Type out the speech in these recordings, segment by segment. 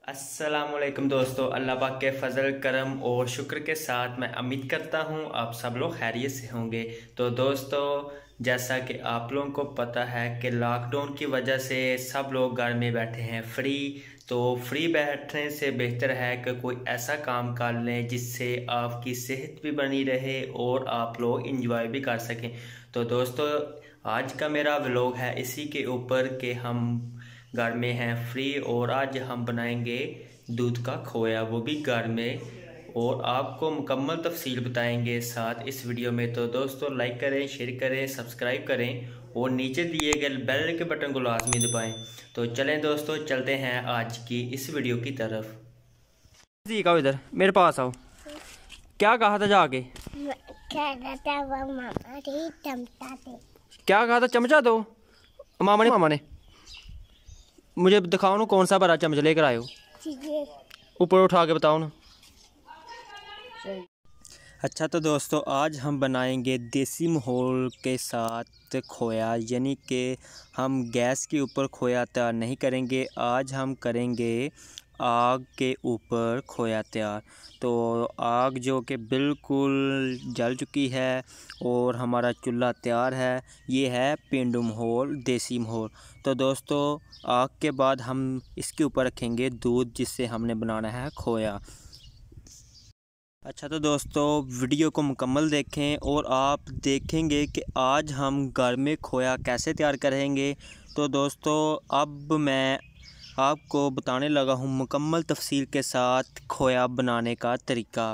अस्सलामुअलैकुम दोस्तों, अल्लाह पाक के फ़ज़ल करम और शुक्र के साथ मैं उम्मीद करता हूँ आप सब लोग खैरियत से होंगे। तो दोस्तों, जैसा कि आप लोगों को पता है कि लॉकडाउन की वजह से सब लोग घर में बैठे हैं फ्री। तो फ्री बैठने से बेहतर है कि कोई ऐसा काम कर लें जिससे आपकी सेहत भी बनी रहे और आप लोग इंजॉय भी कर सकें। तो दोस्तों, आज का मेरा व्लॉग है इसी के ऊपर कि हम घर में हैं फ्री और आज हम बनाएंगे दूध का खोया, वो भी घर में, और आपको मुकम्मल तफसील बताएंगे साथ इस वीडियो में। तो दोस्तों, लाइक करें, शेयर करें, सब्सक्राइब करें और नीचे दिए गए बेल के बटन को लाजमी दबाएं। तो चलें दोस्तों, चलते हैं आज की इस वीडियो की तरफ। जी का इधर मेरे पास आओ। क्या कहा था जाके? क्या कहता वो मामा रे चमचा दे। क्या कहा था? चमचा दो। मामा ने मुझे दिखाओ ना, कौन सा बड़ा चमच लेकर आए हो? ऊपर उठा के बताओ ना। अच्छा तो दोस्तों, आज हम बनाएंगे देसी माहौल के साथ खोया, यानी कि हम गैस के ऊपर खोया तैयार नहीं करेंगे। आज हम करेंगे आग के ऊपर खोया तैयार। तो आग जो कि बिल्कुल जल चुकी है और हमारा चूल्हा तैयार है। ये है पेंडू माहौल, देसी माहौल। तो दोस्तों, आग के बाद हम इसके ऊपर रखेंगे दूध, जिससे हमने बनाना है खोया। अच्छा तो दोस्तों, वीडियो को मुकम्मल देखें और आप देखेंगे कि आज हम घर में खोया कैसे तैयार करेंगे। तो दोस्तों, अब मैं आपको बताने लगा हूँ मुकम्मल तफसील के साथ खोया बनाने का तरीका।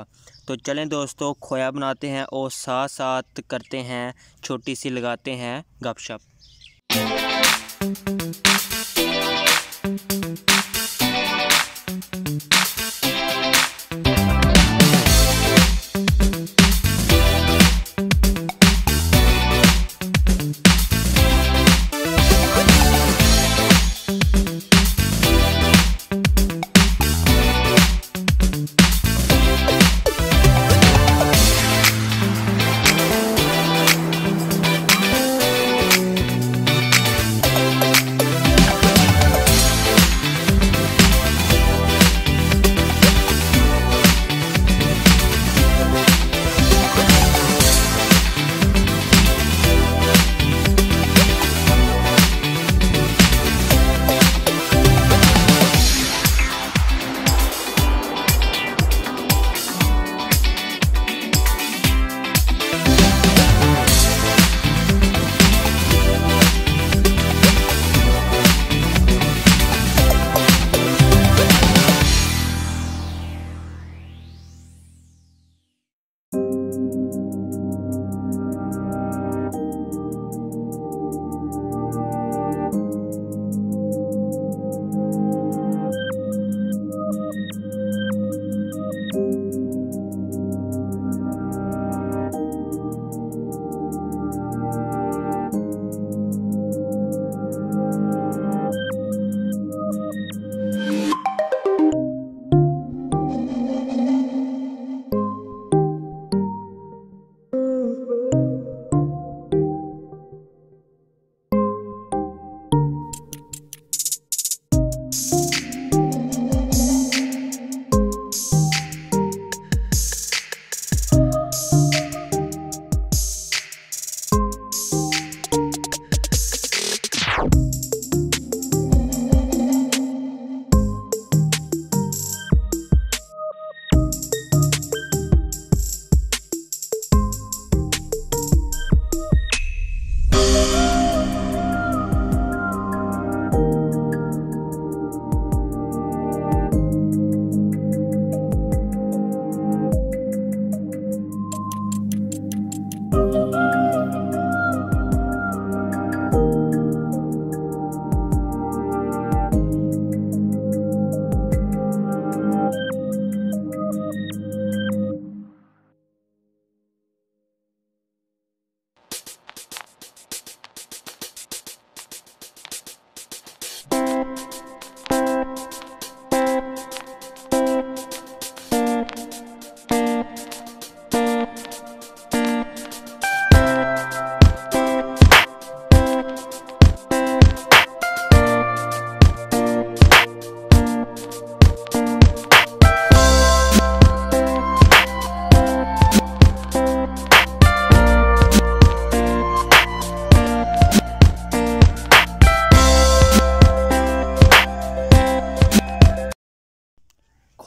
तो चलें दोस्तों, खोया बनाते हैं और साथ साथ करते हैं, छोटी सी लगाते हैं गपशप।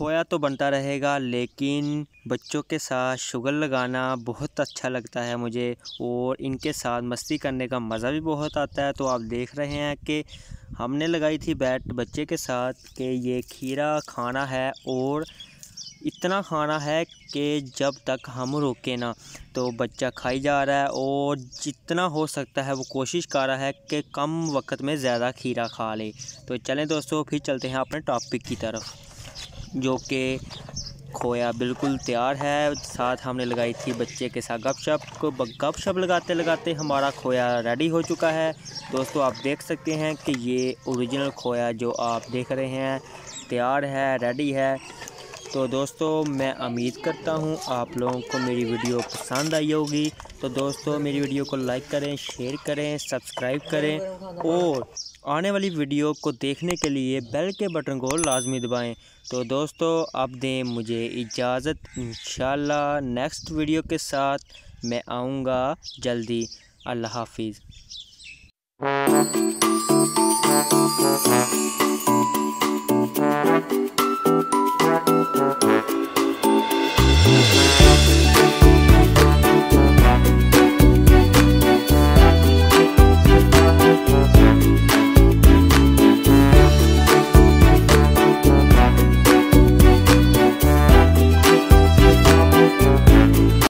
खोया तो बनता रहेगा, लेकिन बच्चों के साथ शुगर लगाना बहुत अच्छा लगता है मुझे, और इनके साथ मस्ती करने का मज़ा भी बहुत आता है। तो आप देख रहे हैं कि हमने लगाई थी बैट बच्चे के साथ कि ये खीरा खाना है, और इतना खाना है कि जब तक हम रोके ना। तो बच्चा खाई जा रहा है, और जितना हो सकता है वो कोशिश कर रहा है कि कम वक्त में ज़्यादा खीरा खा ले। तो चलें दोस्तों, फिर चलते हैं अपने टॉपिक की तरफ, जो कि खोया बिल्कुल तैयार है। साथ हमने लगाई थी बच्चे के साथ गपशप लगाते लगाते हमारा खोया रेडी हो चुका है। दोस्तों आप देख सकते हैं कि ये ओरिजिनल खोया जो आप देख रहे हैं तैयार है, रेडी है। तो दोस्तों मैं उम्मीद करता हूँ आप लोगों को मेरी वीडियो पसंद आई होगी। तो दोस्तों मेरी वीडियो को लाइक करें, शेयर करें, सब्सक्राइब करें, और आने वाली वीडियो को देखने के लिए बेल के बटन को लाजमी दबाएं। तो दोस्तों अब दें मुझे इजाज़त, इंशाल्लाह नेक्स्ट वीडियो के साथ मैं आऊँगा जल्दी। अल्लाह हाफिज़।